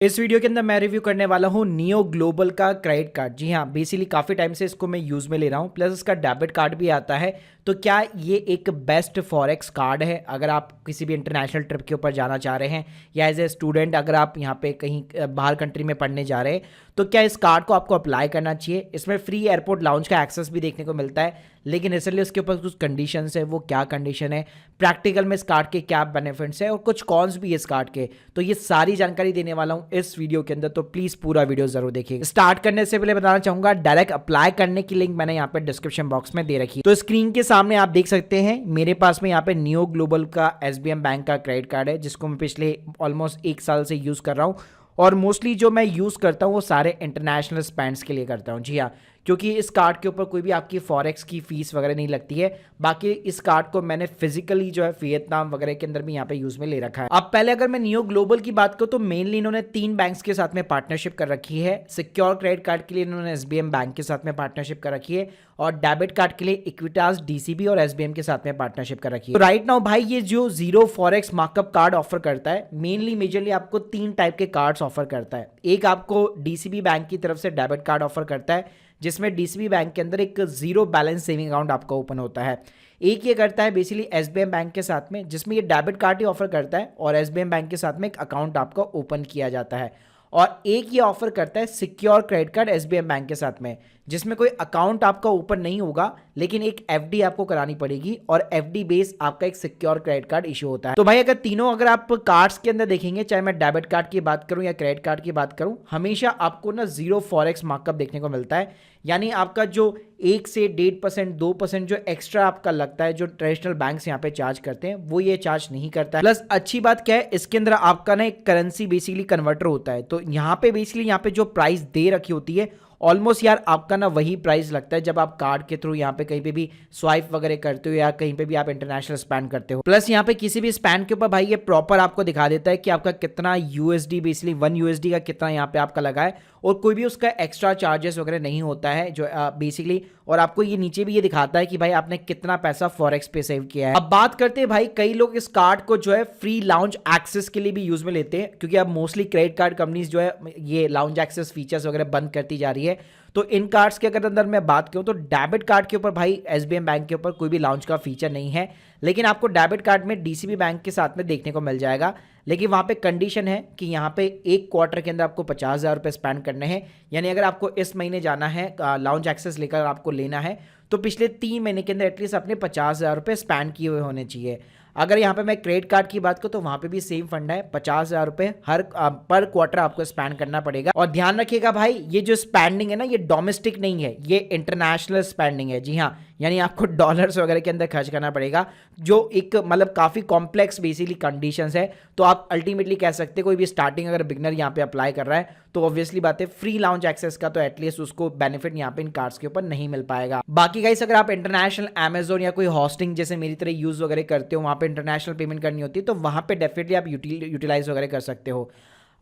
इस वीडियो के अंदर मैं रिव्यू करने वाला हूँ नियो ग्लोबल का क्रेडिट कार्ड। जी हाँ, बेसिकली काफ़ी टाइम से इसको मैं यूज़ में ले रहा हूँ, प्लस इसका डेबिट कार्ड भी आता है। तो क्या ये एक बेस्ट फॉरेक्स कार्ड है अगर आप किसी भी इंटरनेशनल ट्रिप के ऊपर जाना चाह रहे हैं, या एज ए स्टूडेंट अगर आप यहाँ पे कहीं बाहर कंट्री में पढ़ने जा रहे हैं, तो क्या इस कार्ड को आपको अप्लाई करना चाहिए। इसमें फ्री एयरपोर्ट लाउंज का एक्सेस भी देखने को मिलता है, लेकिन इसलिए उसके ऊपर कुछ कंडीशंस है। वो क्या कंडीशन है, प्रैक्टिकल में इस कार्ड के क्या बेनिफिट्स है और कुछ कॉन्स भी है इस कार्ड के, तो ये सारी जानकारी देने वाला हूँ इस वीडियो के अंदर। तो प्लीज पूरा वीडियो जरूर देखिए। स्टार्ट करने से पहले बताना चाहूंगा, डायरेक्ट अप्लाई करने की लिंक मैंने यहाँ पे डिस्क्रिप्शन बॉक्स में दे रखी है। तो स्क्रीन के सामने आप देख सकते हैं मेरे पास में यहाँ पे नियो ग्लोबल का एसबीएम बैंक का क्रेडिट कार्ड है, जिसको मैं पिछले ऑलमोस्ट 1 साल से यूज कर रहा हूँ। और मोस्टली जो मैं यूज़ करता हूँ वो सारे इंटरनेशनल स्पेंड्स के लिए करता हूँ। जी हाँ, क्योंकि इस कार्ड के ऊपर कोई भी आपकी फॉरेक्स की फीस वगैरह नहीं लगती है। बाकी इस कार्ड को मैंने फिजिकली जो है वियतनाम वगैरह के अंदर भी यहाँ पे यूज में ले रखा है। अब पहले अगर मैं नियो ग्लोबल की बात करूँ तो मेनली इन्होंने 3 बैंक्स के साथ में पार्टनरशिप कर रखी है। सिक्योर क्रेडिट कार्ड के लिए इन्होंने एसबीएम बैंक के साथ में पार्टनरशिप कर रखी है, और डेबिट कार्ड के लिए इक्विटास, डीसीबी और एसबीएम के साथ में पार्टनरशिप कर रखी है। तो राइट नाउ भाई ये जो zero forex markup card offer करता है, मेनली मेजरली आपको 3 टाइप के कार्ड्स ऑफर करता है। एक आपको डीसीबी बैंक की तरफ से डेबिट कार्ड ऑफर करता है, जिसमें डीसीबी बैंक के अंदर एक जीरो बैलेंस सेविंग अकाउंट आपका ओपन होता है। एक ये करता है बेसिकली एसबीएम बैंक के साथ में, जिसमें ये डेबिट कार्ड ही ऑफर करता है और एसबीएम बैंक के साथ में एक अकाउंट आपका ओपन किया जाता है। और एक ये ऑफर करता है secure credit card SBM bank के साथ में, जिसमें कोई अकाउंट आपका ओपन नहीं होगा, लेकिन एक एफडी आपको करानी पड़ेगी और एफडी बेस आपका एक सिक्योर क्रेडिट कार्ड इशू होता है। तो भाई अगर आप कार्ड्स के अंदर देखेंगे, चाहे मैं डेबिट कार्ड की बात करूं या क्रेडिट कार्ड की बात करूं, हमेशा आपको ना जीरो फॉरेक्स मार्कअप देखने को मिलता है। यानी आपका जो 1 से 1.5%, 2% जो एक्स्ट्रा आपका लगता है, जो ट्रेडिशनल बैंक्स यहाँ पे चार्ज करते हैं, वो ये चार्ज नहीं करता है। प्लस अच्छी बात क्या है, इसके अंदर आपका ना एक करेंसी बेसिकली कन्वर्टर होता है। तो यहाँ पे बेसिकली यहाँ पे जो प्राइस दे रखी होती है, ऑलमोस्ट यार आपका ना वही प्राइस लगता है जब आप कार्ड के थ्रू यहाँ पे कहीं पे भी स्वाइप वगैरह करते हो या कहीं पे भी आप इंटरनेशनल स्पेंड करते हो। प्लस यहाँ पे किसी भी स्पेंड के ऊपर भाई ये प्रॉपर आपको दिखा देता है कि आपका कितना यूएसडी, बेसिकली 1 यूएसडी का कितना यहाँ पे आपका लगा है, और कोई भी उसका एक्स्ट्रा चार्जेस वगैरह नहीं होता है जो बेसिकली। और आपको ये नीचे भी ये दिखाता है कि भाई आपने कितना पैसा फॉरेक्स पे सेव किया है। अब बात करते हैं भाई, कई लोग इस कार्ड को जो है फ्री लाउंज एक्सेस के लिए भी यूज में लेते हैं, क्योंकि अब मोस्टली क्रेडिट कार्ड कंपनीज जो है ये लाउंज एक्सेस फीचर्स वगैरह बंद करती जा रही है। तो इन कार्ड्स के अगर अंदर मैं बात करूं तो डेबिट कार्ड के ऊपर भाई एसबीएम बैंक के ऊपर कोई भी लाउंज का फीचर नहीं है, लेकिन आपको डेबिट कार्ड में डीसीबी बैंक के साथ में देखने को मिल जाएगा। लेकिन वहाँ पे कंडीशन है कि यहाँ पे 1 क्वार्टर के अंदर आपको 50,000 रुपये स्पेंड करने हैं। यानी अगर आपको इस महीने जाना है लाउंज एक्सेस लेकर आपको लेना है, तो पिछले 3 महीने के अंदर एटलीस्ट अपने 50,000 रुपये स्पेंड किए हुए होने चाहिए। अगर यहाँ पे मैं क्रेडिट कार्ड की बात करूँ तो वहाँ पे भी सेम फंड है, 50,000 रुपये हर पर क्वार्टर आपको स्पेंड करना पड़ेगा। और ध्यान रखिएगा भाई, ये जो स्पेंडिंग है ना, ये डोमेस्टिक नहीं है, ये इंटरनेशनल स्पेंडिंग है। जी हाँ, यानी आपको डॉलर्स वगैरह के अंदर खर्च करना पड़ेगा, जो एक मतलब काफ़ी कॉम्प्लेक्स बेसिकली कंडीशंस है। तो आप अल्टीमेटली कह सकते हैं कोई भी स्टार्टिंग अगर बिगनर यहाँ पे अप्लाई कर रहा है, तो ऑब्वियसली बात है फ्री लाउंज एक्सेस का तो एटलीस्ट उसको बेनिफिट यहाँ पे इन कार्ड्स के ऊपर नहीं मिल पाएगा। बाकी गाइस, अगर आप इंटरनेशनल अमेजोन या कोई होस्टिंग जैसे मेरी तरह यूज वगैरह करते हो, वहाँ पे इंटरनेशनल पेमेंट करनी होती है, तो वहाँ पे डेफिनेटली आप यूटिलाइज वगैरह कर सकते हो।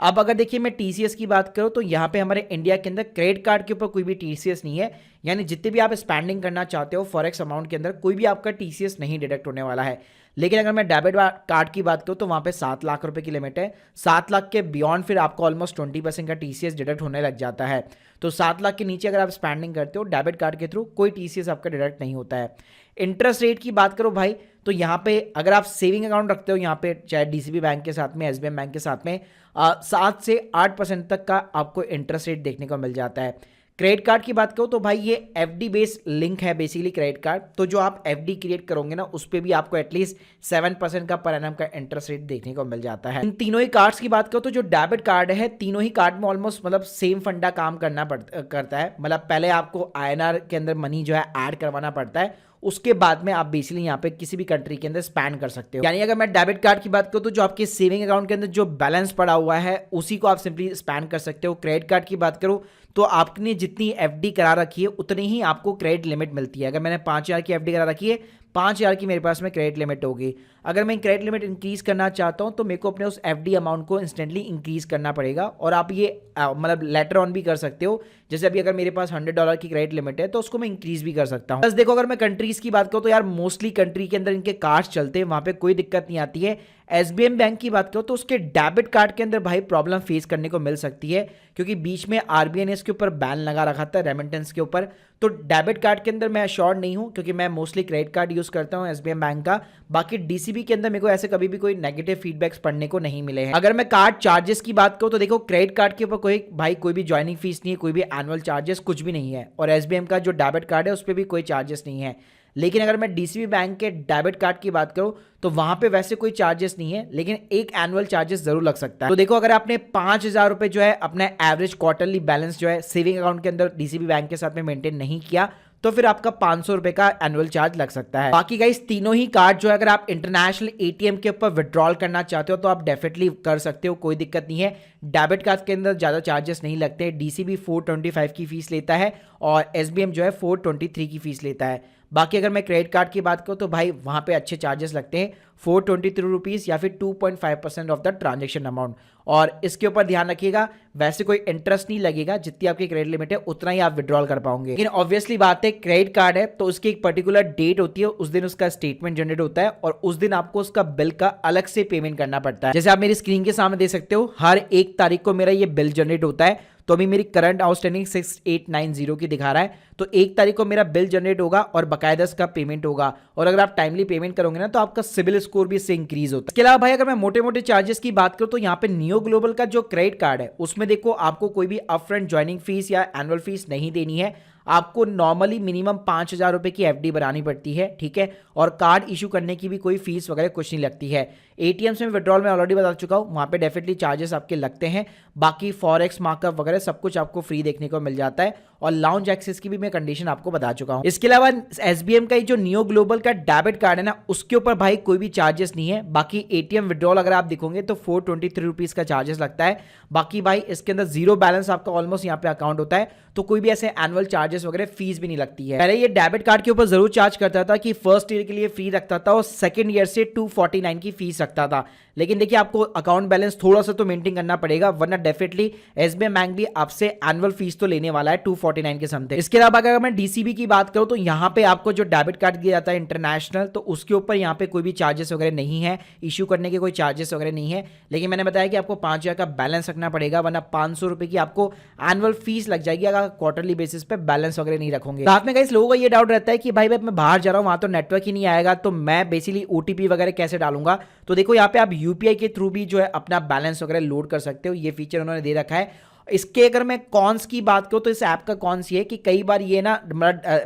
अब अगर देखिए मैं टीसीएस की बात करूँ तो यहाँ पे हमारे इंडिया के अंदर क्रेडिट कार्ड के ऊपर कोई भी टीसीएस नहीं है। यानी जितने भी आप स्पेंडिंग करना चाहते हो फॉरेक्स अमाउंट के अंदर, कोई भी आपका टीसीएस नहीं डिडक्ट होने वाला है। लेकिन अगर मैं डेबिट कार्ड की बात करूँ तो वहाँ पे 7 लाख रुपए की लिमिट है। 7 लाख के बियॉन्ड फिर आपको ऑलमोस्ट 20% का टीसीएस डिडक्ट होने लग जाता है। तो 7 लाख के नीचे अगर आप स्पेंडिंग करते हो डेबिट कार्ड के थ्रू, कोई टीसीएस आपका डिडक्ट नहीं होता है। इंटरेस्ट रेट की बात करो भाई, तो यहाँ पे अगर आप सेविंग अकाउंट रखते हो यहाँ पे, चाहे डीसीबी बैंक के साथ में, एसबीएम बैंक के साथ में, 7 से 8% तक का आपको इंटरेस्ट रेट देखने को मिल जाता है। क्रेडिट कार्ड की बात करूँ तो भाई ये एफडी बेस्ड लिंक है बेसिकली क्रेडिट कार्ड, तो जो आप एफडी क्रिएट करोगे ना, उस पर भी आपको एटलीस्ट 7% का पर एनम का इंटरेस्ट रेट देखने को मिल जाता है। इन तीनों ही कार्ड्स की बात करो तो जो डेबिट कार्ड है, तीनों ही कार्ड में ऑलमोस्ट मतलब सेम फंडा काम करता है। मतलब पहले आपको आईएनआर के अंदर मनी जो है ऐड करवाना पड़ता है, उसके बाद में आप बेसिकली यहाँ पे किसी भी कंट्री के अंदर स्पेंड कर सकते हो। यानी अगर मैं डेबिट कार्ड की बात करूँ तो जो आपके सेविंग अकाउंट के अंदर जो बैलेंस पड़ा हुआ है उसी को आप सिंपली स्पेंड कर सकते हो। क्रेडिट कार्ड की बात करूँ तो आपने जितनी एफडी करा रखी है उतनी ही आपको क्रेडिट लिमिट मिलती है। अगर मैंने 5,000 की एफडी करा रखी है, 5,000 की मेरे पास में क्रेडिट लिमिट होगी। अगर मैं क्रेडिट लिमिट इंक्रीज करना चाहता हूं तो मेरे को अपने उस एफडी अमाउंट को इंस्टेंटली इंक्रीज करना पड़ेगा, और आप ये मतलब लेटर ऑन भी कर सकते हो। जैसे अभी अगर मेरे पास $100 की क्रेडिट लिमिट है तो उसको मैं इंक्रीज भी कर सकता हूं। बस देखो, अगर मैं कंट्रीज की बात करूं तो यार मोस्टली कंट्री के अंदर इनके कार्ड्स चलते हैं, वहां पे कोई दिक्कत नहीं आती है। एसबीएम बैंक की बात करो तो उसके डेबिट कार्ड के अंदर भाई प्रॉब्लम फेस करने को मिल सकती है, क्योंकि बीच में आरबीआई ने इसके ऊपर बैन लगा रखा था रेमिटेंस के ऊपर। तो डेबिट कार्ड के अंदर मैं श्योर नहीं हूं, क्योंकि मैं मोस्टली क्रेडिट कार्ड यूज करता हूं एसबीएम बैंक का। बाकी डीसीबी के अंदर मेरे को ऐसे कभी भी कोई नेगेटिव फीडबैक्स पढ़ने को नहीं मिले हैं। अगर मैं कार्ड चार्जेस की बात करूं तो देखो, क्रेडिट कार्ड के ऊपर कोई भी ज्वाइनिंग फीस नहीं है, कोई भी एनुअल चार्जेस कुछ भी नहीं है, और एसबीएम का जो डेबिट कार्ड है उस पर भी कोई चार्जेस नहीं है। लेकिन अगर मैं डीसीबी बैंक के डेबिट कार्ड की बात करूं तो वहां पे वैसे कोई चार्जेस नहीं है, लेकिन एक एनुअल चार्जेस जरूर लग सकता है। तो देखो, अगर आपने 5,000 रुपए जो है अपना एवरेज क्वार्टरली बैलेंस जो है सेविंग अकाउंट के अंदर डीसीबी बैंक के साथ में मेंटेन नहीं किया, तो फिर आपका 500 रुपए का एनुअल चार्ज लग सकता है। बाकी गाइस तीनों ही कार्ड जो है अगर आप इंटरनेशनल एटीएम के ऊपर विड्रॉल करना चाहते हो तो आप डेफिनेटली कर सकते हो, कोई दिक्कत नहीं है। डेबिट कार्ड के अंदर ज्यादा चार्जेस नहीं लगते। डीसीबी 425 की फीस लेता है और एसबीएम जो है 423 की फीस लेता है। बाकी अगर मैं क्रेडिट कार्ड की बात करूं तो भाई वहां पे अच्छे चार्जेस लगते हैं, 423 रुपीज या फिर 2.5% ऑफ द ट्रांजेक्शन अमाउंट। और इसके ऊपर ध्यान रखिएगा, वैसे कोई इंटरेस्ट नहीं लगेगा, जितनी आपकी क्रेडिट लिमिट है उतना ही आप विड्रॉल कर पाओगे। लेकिन ऑब्वियसली बात है, क्रेडिट कार्ड है तो उसकी एक पर्टिकुलर डेट होती है, उस दिन उसका स्टेटमेंट जनरेट होता है और उस दिन आपको उसका बिल का अलग से पेमेंट करना पड़ता है। जैसे आप मेरी स्क्रीन के सामने देख सकते हो, हर 1 तारीख को मेरा ये बिल जनरेट होता है। तो अभी मेरी करंट आउटस्टैंडिंग 6890 की दिखा रहा है, तो 1 तारीख को मेरा बिल जनरेट होगा और बकायदा इसका पेमेंट होगा। और अगर आप टाइमली पेमेंट करोगे ना तो आपका सिबिल स्कोर भी इससे इंक्रीज होता है। इसके अलावा भाई अगर मैं मोटे मोटे चार्जेस की बात करूं तो यहाँ पे नियो ग्लोबल का जो क्रेडिट कार्ड है उसमें देखो, आपको कोई भी अपफ्रंट ज्वाइनिंग फीस या एनुअल फीस नहीं देनी है। आपको नॉर्मली मिनिमम 5,000 रुपए की एफडी बनानी पड़ती है, ठीक है। और कार्ड इशू करने की भी कोई फीस वगैरह कुछ नहीं लगती है। एटीएम्स में विड्रॉल में ऑलरेडी बता चुका हूं, वहां पे डेफिनेटली चार्जेस आपके लगते हैं। बाकी फॉरेक्स मार्कअप वगैरह सब कुछ आपको फ्री देखने को मिल जाता है, और लाउंज एक्सेस की भी मैं कंडीशन आपको बता चुका हूं। इसके अलावा एसबीएम का जो नियो ग्लोबल का डेबिट कार्ड है ना, उसके ऊपर भाई कोई भी चार्जेस नहीं है। बाकी एटीएम विड्रॉल अगर आप दिखोगे तो 423 रुपीज का चार्जेस लगता है। बाकी भाई इसके अंदर जीरो बैलेंस आपका ऑलमोस्ट यहाँ पे अकाउंट होता है, तो कोई भी ऐसे एनुअल चार्जेस वगैरह फीस भी नहीं लगती है। पहले ये डेबिट कार्ड के ऊपर जरूर चार्ज करता था कि फर्स्ट ईयर के लिए फ्री रखता था और सेकंड ईयर से 249 की फीस रखता था। लेकिन देखिए, आपको अकाउंट बैलेंस थोड़ा सा तो मेंटेन करना पड़ेगा, वरना डेफिनेटली एसबीआई बैंक भी आपसे एनुअल फीस तो लेने वाला है 249 के समथिंग। इसके अलावा अगर मैं डीसीबी की बात करूं तो यहाँ पे आपको जो डेबिट कार्ड दिया जाता है इंटरनेशनल, तो उसके ऊपर यहाँ पे कोई भी चार्जेस वगैरह नहीं है, इशू करने के कोई चार्जेस वगैरह नहीं है। लेकिन मैंने बताया कि आपको 5,000 का बैलेंस रखना पड़ेगा, वरना 500 रुपए की आपको एनुअल फीस लग जाएगी अगर क्वार्टरली बेसिस पे बैलेंस वगैरह नहीं रखोगे। साथ में गाइस लोगों का ये डाउट रहता है कि भाई मैं बाहर जा रहा हूँ, वहां तो नेटवर्क ही नहीं आएगा, तो मैं बेसिकली ओटीपी वगैरह कैसे डालूंगा। तो देखो, यहाँ पे आप यूपीआई के थ्रू भी जो है अपना बैलेंस वगैरह लोड कर सकते हो, ये फीचर उन्होंने दे रखा है। इसके अगर मैं कॉन्स की बात करूं तो इस ऐप का कॉन्स ये है कि कई बार ये ना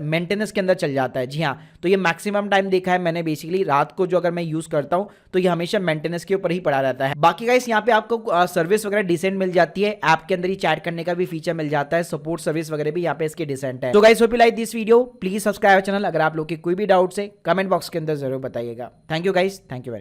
मेंटेनेंस के अंदर चल जाता है। जी हाँ, तो ये मैक्सिमम टाइम देखा है मैंने, बेसिकली रात को जो अगर मैं यूज करता हूं तो ये हमेशा मेंटेनेंस के ऊपर ही पड़ा रहता है। बाकी गाइस यहाँ पे आपको सर्विस वगैरह डिसेंट मिल जाती है, ऐप के अंदर ही चैट करने का भी फीचर मिल जाता है, सपोर्ट सर्विस वगैरह भी यहाँ पे इसके डिसेंट है। तो guys hope you like this video, please subscribe channel. अगर आप लोग के कोई भी डाउट्स है कमेंट बॉक्स के अंदर जरूर बताइएगा। Thank you guys, thank you very much.